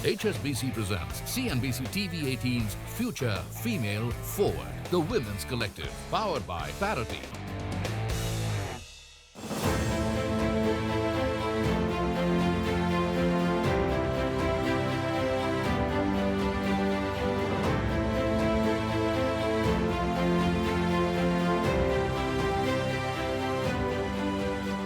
HSBC presents CNBC-TV18's Future Female Forward, the Women's Collective, powered by Parity.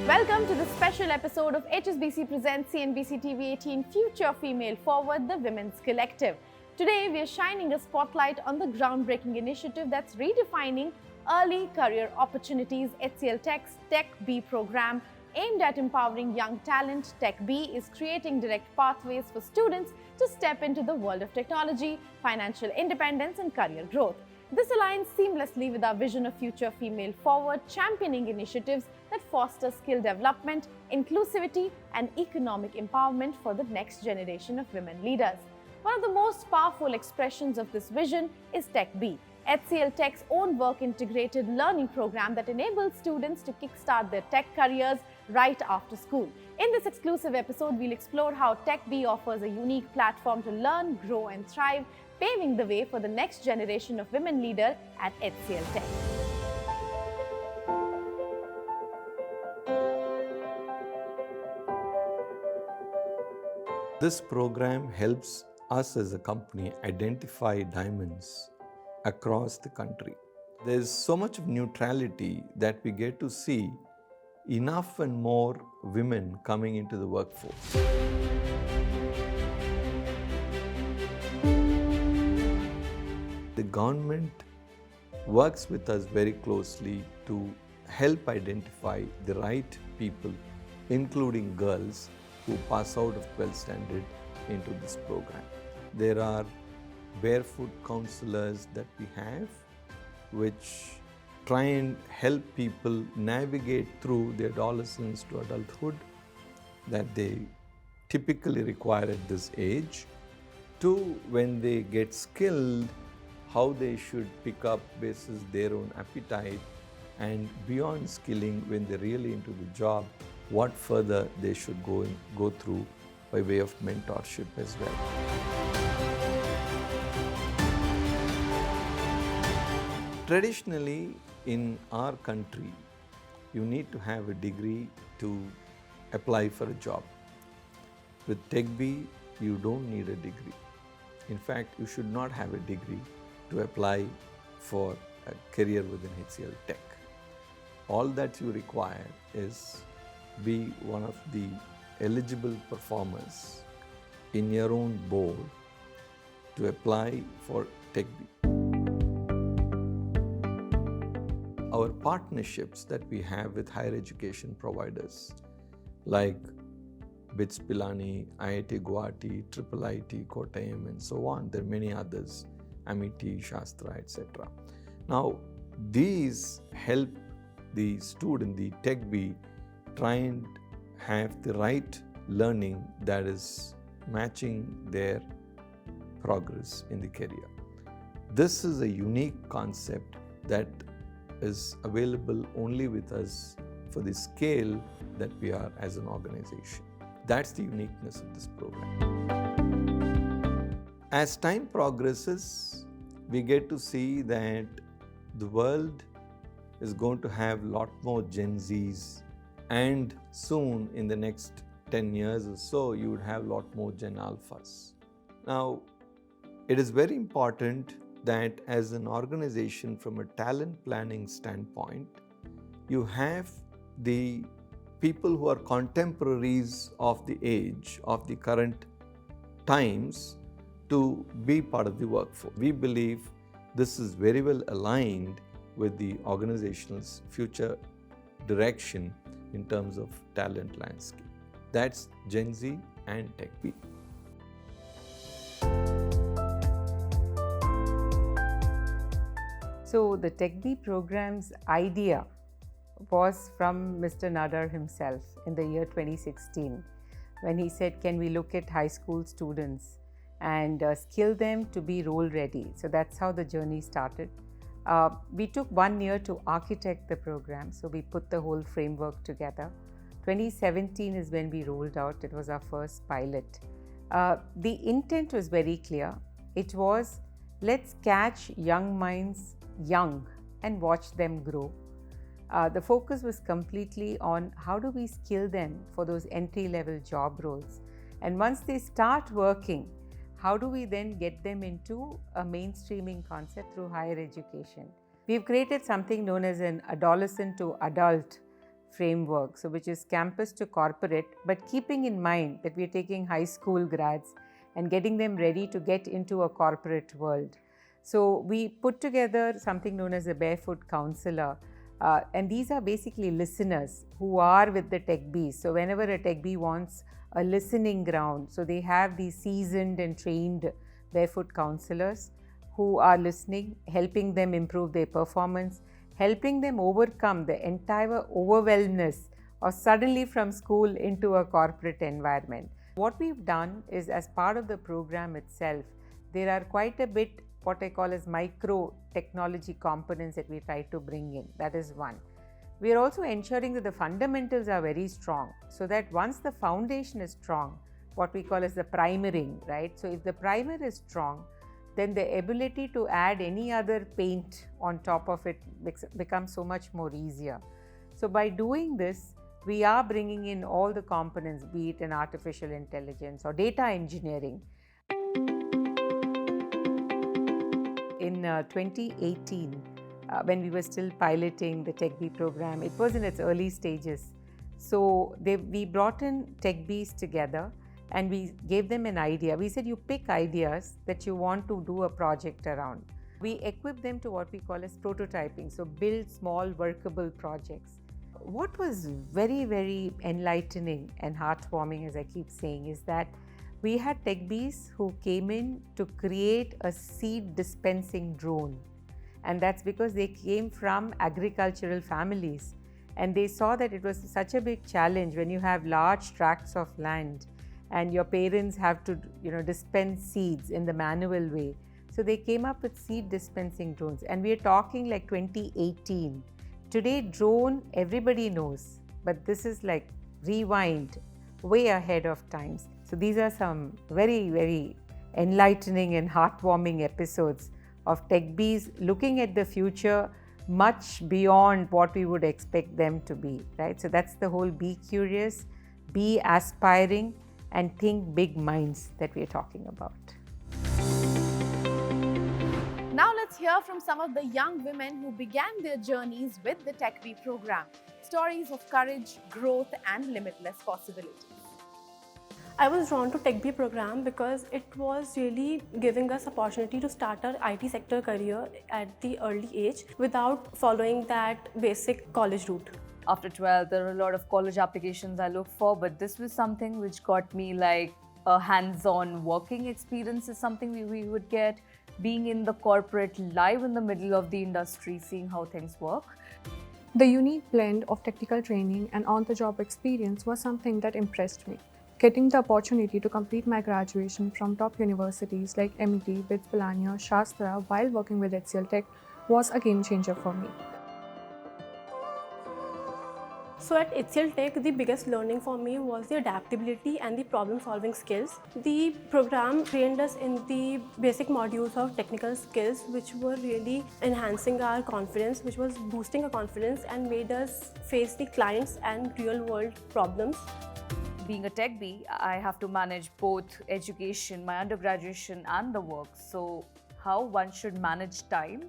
Welcome to the special episode of HSBC presents CNBC-TV18 Future Female Forward, the Women's Collective. Today, we are shining a spotlight on the groundbreaking initiative that's redefining early career opportunities. HCL Tech's TechBee program, aimed at empowering young talent. TechBee is creating direct pathways for students to step into the world of technology, financial independence, and career growth. This aligns seamlessly with our vision of Future Female Forward, championing initiatives that foster skill development, inclusivity, and economic empowerment for the next generation of women leaders. One of the most powerful expressions of this vision is TechBee, HCL Tech's own work-integrated learning program that enables students to kickstart their tech careers right after school. In this exclusive episode, we'll explore how TechBee offers a unique platform to learn, grow, and thrive, paving the way for the next generation of women leaders at HCL Tech. This program helps us as a company identify diamonds across the country. There's so much of neutrality that we get to see enough and more women coming into the workforce. The government works with us very closely to help identify the right people, including girls, who pass out of 12th standard into this program. There are barefoot counselors that we have, which try and help people navigate through the adolescence to adulthood that they typically require at this age, to when they get skilled, how they should pick up basis their own appetite, and beyond skilling, when they're really into the job, what further they should go through by way of mentorship as well. Traditionally, in our country, you need to have a degree to apply for a job. With TechBee, you don't need a degree. In fact, you should not have a degree to apply for a career within HCL Tech. All that you require is be one of the eligible performers in your own board to apply for TechBee. Our partnerships that we have with higher education providers like BITS Pilani, IIT Guwahati, IIIT Kottayam, and so on. There are many others, Amity, Shastra, etc. Now, these help the student, the TechBee, try and have the right learning that is matching their progress in the career. This is a unique concept that is available only with us for the scale that we are as an organization. That's the uniqueness of this program. As time progresses, we get to see that the world is going to have a lot more Gen Zs, and soon in the next 10 years or so, you would have a lot more Gen Alphas. Now, it is very important that as an organization, from a talent planning standpoint, you have the people who are contemporaries of the age, of the current times, to be part of the workforce. We believe this is very well aligned with the organization's future direction in terms of talent landscape. That's Gen Z and TechBee. So the TechBee program's idea was from Mr. Nadar himself in the year 2016, when he said, can we look at high school students and skill them to be role ready? So that's how the journey started. We took 1 year to architect the program, so we put the whole framework together. 2017 is when we rolled out. It was our first pilot. The intent was very clear. It was, let's catch young minds young and watch them grow. The focus was completely on how do we skill them for those entry-level job roles. And once they start working, how do we then get them into a mainstreaming concept through higher education? We've created something known as an adolescent to adult framework, so which is campus to corporate, but keeping in mind that we're taking high school grads and getting them ready to get into a corporate world. So we put together something known as a barefoot counselor, and these are basically listeners who are with the TechBee. So whenever a TechBee wants a listening ground, so they have these seasoned and trained barefoot counselors who are listening, helping them improve their performance, helping them overcome the entire overwhelmness of suddenly from school into a corporate environment. What we've done is, as part of the program itself, there are quite a bit what I call as micro technology components that we try to bring in. That is one. We are also ensuring that the fundamentals are very strong, so that once the foundation is strong, what we call as the primering, right? So if the primer is strong, then the ability to add any other paint on top of it becomes so much more easier. So by doing this, we are bringing in all the components, be it in artificial intelligence or data engineering. In 2018, when we were still piloting the TechBee program, it was in its early stages. So we brought in TechBees together and we gave them an idea. We said, you pick ideas that you want to do a project around. We equipped them to what we call as prototyping, so build small workable projects. What was very, very enlightening and heartwarming, as I keep saying, is that we had TechBees who came in to create a seed dispensing drone. And that's because they came from agricultural families and they saw that it was such a big challenge when you have large tracts of land and your parents have to, dispense seeds in the manual way. So they came up with seed dispensing drones, and we are talking like 2018. Today, drone, everybody knows, but this is like rewind, way ahead of times. So these are some very, very enlightening and heartwarming episodes of TechBees looking at the future much beyond what we would expect them to be, right? So that's the whole be curious, be aspiring, and think big minds that we're talking about. Now let's hear from some of the young women who began their journeys with the TechBee program. Stories of courage, growth, and limitless possibilities. I was drawn to TechBee program because it was really giving us opportunity to start our IT sector career at the early age without following that basic college route. After 12, there are a lot of college applications I look for, but this was something which got me like a hands-on working experience is something we would get, being in the corporate, live in the middle of the industry, seeing how things work. The unique blend of technical training and on-the-job experience was something that impressed me. Getting the opportunity to complete my graduation from top universities like MIT, BITS Pilani, Shastra while working with HCL Tech was a game changer for me. So at HCL Tech, the biggest learning for me was the adaptability and the problem-solving skills. The program trained us in the basic modules of technical skills, which were really enhancing our confidence, which was boosting our confidence and made us face the clients and real-world problems. Being a TechBee, I have to manage both education, my undergraduation, and the work. So how one should manage time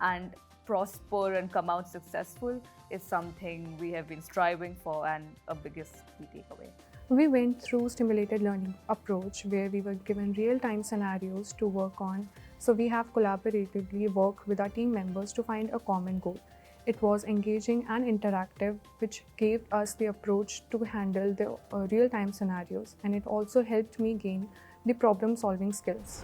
and prosper and come out successful is something we have been striving for and a biggest key takeaway. We went through stimulated learning approach where we were given real-time scenarios to work on. So we have collaboratively worked with our team members to find a common goal. It was engaging and interactive, which gave us the approach to handle the real-time scenarios, and it also helped me gain the problem-solving skills.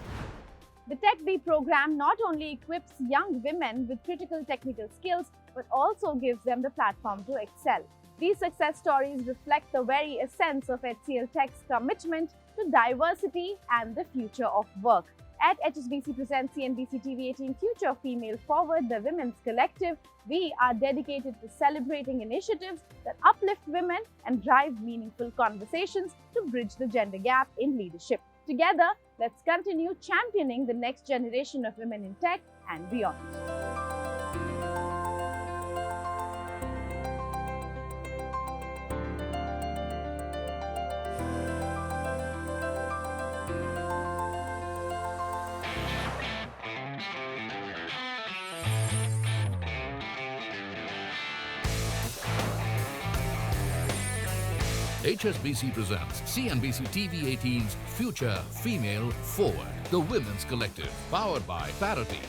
The TechBee program not only equips young women with critical technical skills, but also gives them the platform to excel. These success stories reflect the very essence of HCL Tech's commitment to diversity and the future of work. At HSBC presents CNBC-TV18 Future Female Forward, the Women's Collective, we are dedicated to celebrating initiatives that uplift women and drive meaningful conversations to bridge the gender gap in leadership. Together, let's continue championing the next generation of women in tech and beyond. HSBC presents CNBC-TV18's Future Female Forward, the Women's Collective, powered by Parity.